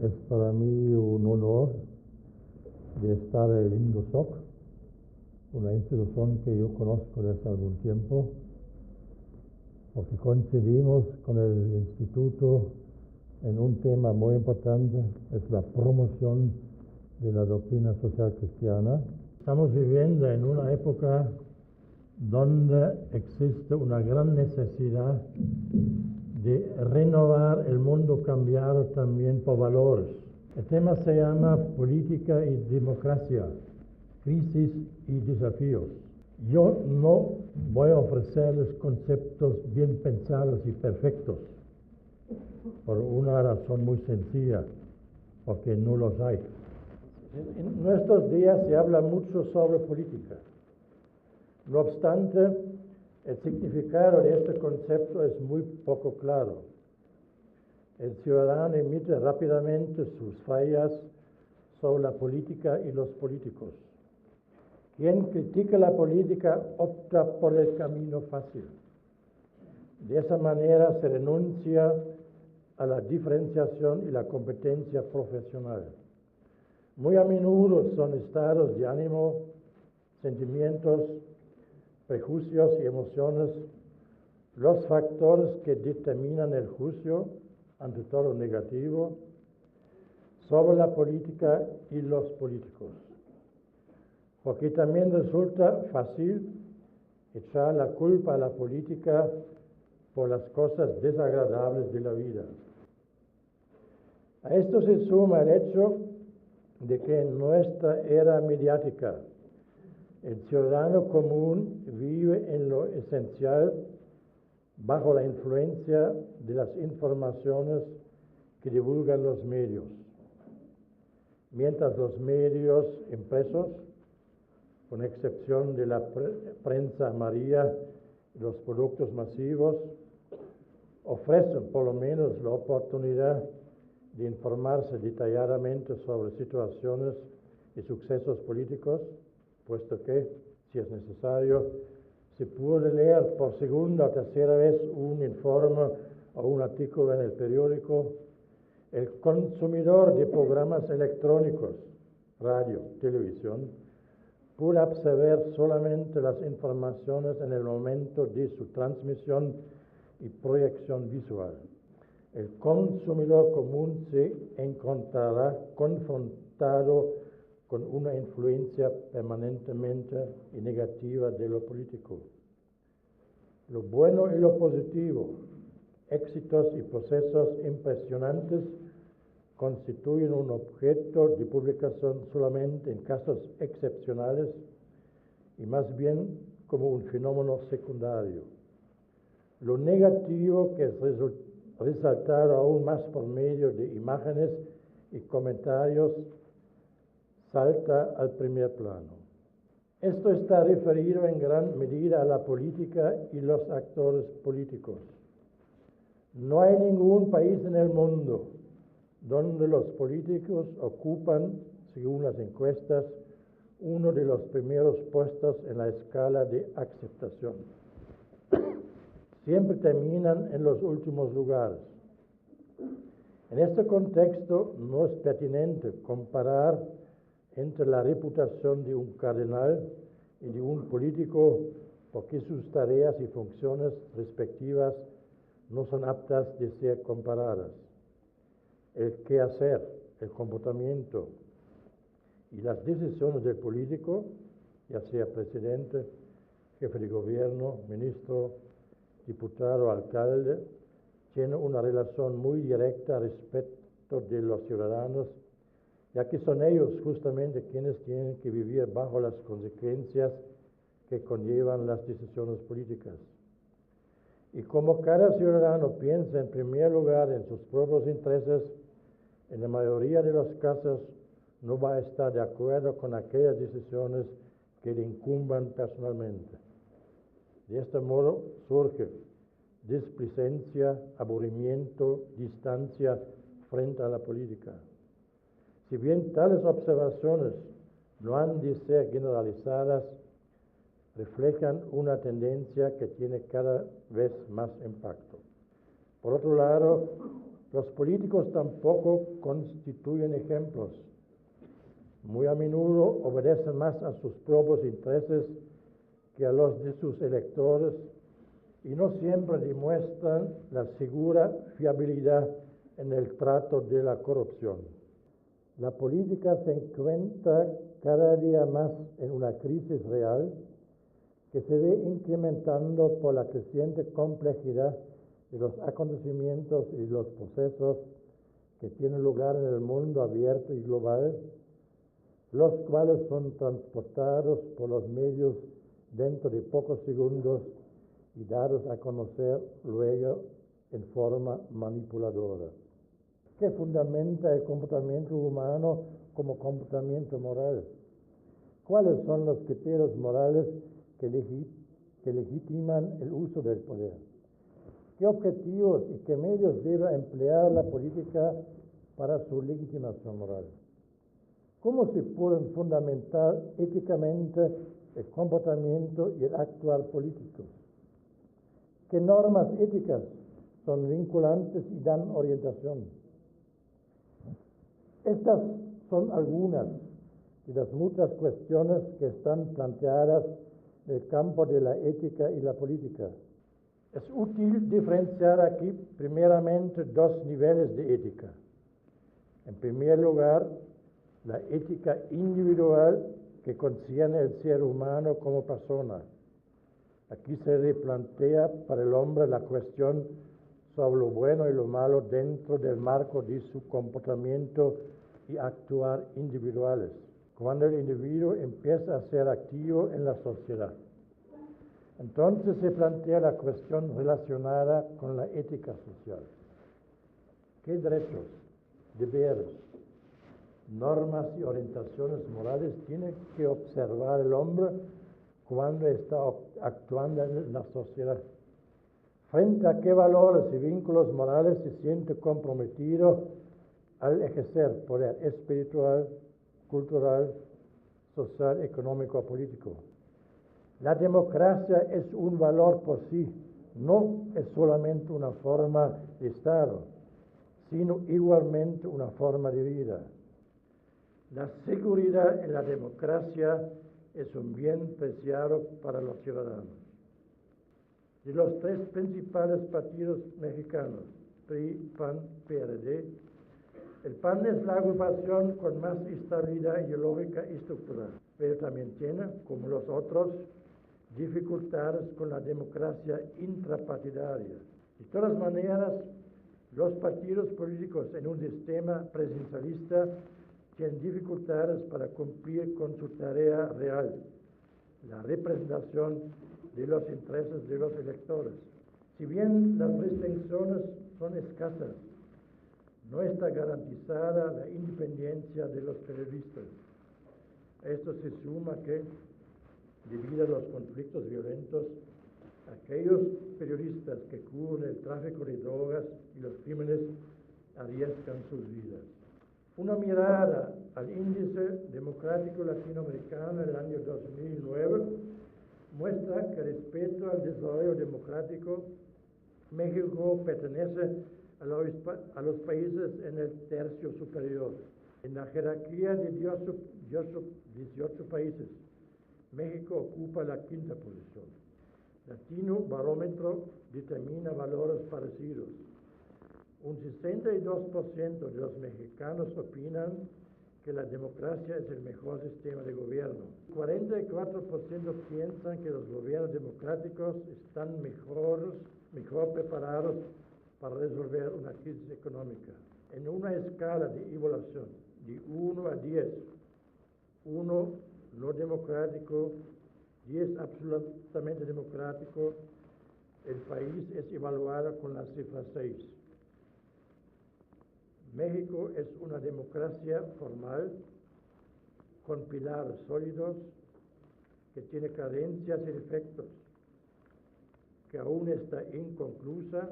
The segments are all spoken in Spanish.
Es para mí un honor de estar en el INDOSOC, una institución que yo conozco desde algún tiempo, porque coincidimos con el instituto en un tema muy importante, es la promoción de la doctrina social cristiana. Estamos viviendo en una época donde existe una gran necesidad de renovar el mundo cambiado también por valores. El tema se llama política y democracia, crisis y desafíos. Yo no voy a ofrecerles conceptos bien pensados y perfectos, por una razón muy sencilla, porque no los hay. En nuestros días se habla mucho sobre política. No obstante, el significado de este concepto es muy poco claro. El ciudadano emite rápidamente sus fallas sobre la política y los políticos. Quien critica la política opta por el camino fácil. De esa manera se renuncia a la diferenciación y la competencia profesional. Muy a menudo son estados de ánimo, sentimientos, prejuicios y emociones los factores que determinan el juicio, ante todo negativo, sobre la política y los políticos. Porque también resulta fácil echar la culpa a la política por las cosas desagradables de la vida. A esto se suma el hecho de que en nuestra era mediática el ciudadano común vive en lo esencial bajo la influencia de las informaciones que divulgan los medios. Mientras los medios impresos, con excepción de la prensa amarilla y los productos masivos, ofrecen por lo menos la oportunidad de informarse detalladamente sobre situaciones y sucesos políticos, puesto que, si es necesario, se puede leer por segunda o tercera vez un informe o un artículo en el periódico. El consumidor de programas electrónicos, radio, televisión, puede absorber solamente las informaciones en el momento de su transmisión y proyección visual. El consumidor común se encontrará confrontado con una influencia permanentemente negativa de lo político. Lo bueno y lo positivo, éxitos y procesos impresionantes constituyen un objeto de publicación solamente en casos excepcionales y más bien como un fenómeno secundario. Lo negativo, que es resaltado aún más por medio de imágenes y comentarios, salta al primer plano. Esto está referido en gran medida a la política y los actores políticos. No hay ningún país en el mundo donde los políticos ocupan, según las encuestas, uno de los primeros puestos en la escala de aceptación. Siempre terminan en los últimos lugares. En este contexto no es pertinente comparar entre la reputación de un cardenal y de un político, porque sus tareas y funciones respectivas no son aptas de ser comparadas. El quehacer, el comportamiento y las decisiones del político, ya sea presidente, jefe de gobierno, ministro, diputado, alcalde, tienen una relación muy directa respecto de los ciudadanos, ya que son ellos justamente quienes tienen que vivir bajo las consecuencias que conllevan las decisiones políticas. Y como cada ciudadano piensa en primer lugar en sus propios intereses, en la mayoría de los casos no va a estar de acuerdo con aquellas decisiones que le incumban personalmente. De este modo surge displicencia, aburrimiento, distancia frente a la política. Si bien tales observaciones no han de ser generalizadas, reflejan una tendencia que tiene cada vez más impacto. Por otro lado, Los políticos tampoco constituyen ejemplos. Muy a menudo obedecen más a sus propios intereses que a los de sus electores y no siempre demuestran la segura fiabilidad en el trato de la corrupción. La política se encuentra cada día más en una crisis real que se ve incrementando por la creciente complejidad de los acontecimientos y los procesos que tienen lugar en el mundo abierto y global, los cuales son transportados por los medios dentro de pocos segundos y dados a conocer luego en forma manipuladora. ¿Qué fundamenta el comportamiento humano como comportamiento moral? ¿Cuáles son los criterios morales que legitiman el uso del poder? ¿Qué objetivos y qué medios debe emplear la política para su legitimación moral? ¿Cómo se pueden fundamentar éticamente el comportamiento y el actuar político? ¿Qué normas éticas son vinculantes y dan orientación? Estas son algunas de las muchas cuestiones que están planteadas en el campo de la ética y la política. Es útil diferenciar aquí primeramente dos niveles de ética. En primer lugar, la ética individual que concierne el ser humano como persona. Aquí se replantea para el hombre la cuestión sobre lo bueno y lo malo dentro del marco de su comportamiento y actuar individuales, cuando el individuo empieza a ser activo en la sociedad. Entonces se plantea la cuestión relacionada con la ética social. ¿Qué derechos, deberes, normas y orientaciones morales tiene que observar el hombre cuando está actuando en la sociedad? ¿Frente a qué valores y vínculos morales se siente comprometido al ejercer poder espiritual, cultural, social, económico o político? La democracia es un valor por sí, no es solamente una forma de Estado, sino igualmente una forma de vida. La seguridad en la democracia es un bien preciado para los ciudadanos. De los tres principales partidos mexicanos, PRI, PAN, PRD, el PAN es la agrupación con más estabilidad ideológica y estructural, pero también tiene, como los otros, dificultades con la democracia intrapartidaria. De todas maneras, los partidos políticos en un sistema presidencialista tienen dificultades para cumplir con su tarea real, la representación de los intereses de los electores. Si bien las restricciones son escasas, no está garantizada la independencia de los periodistas. A esto se suma que, debido a los conflictos violentos, aquellos periodistas que cubren el tráfico de drogas y los crímenes arriesgan sus vidas. Una mirada al índice democrático latinoamericano del año 2009 muestra que respecto al desarrollo democrático, México pertenece a los países en el tercio superior. En la jerarquía de 18 países, México ocupa la quinta posición. Latino Barómetro determina valores parecidos. Un 62% de los mexicanos opinan que la democracia es el mejor sistema de gobierno. 44% piensan que los gobiernos democráticos están mejor preparados para resolver una crisis económica. En una escala de evaluación de 1 a 10, 1 no democrático, 10 absolutamente democrático, el país es evaluado con la cifra 6. México es una democracia formal, con pilares sólidos, que tiene carencias y defectos, que aún está inconclusa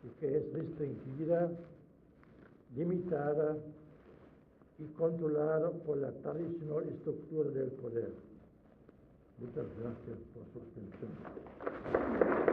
y que es restringida, limitada y controlada por la tradicional estructura del poder. Muchas gracias por su atención.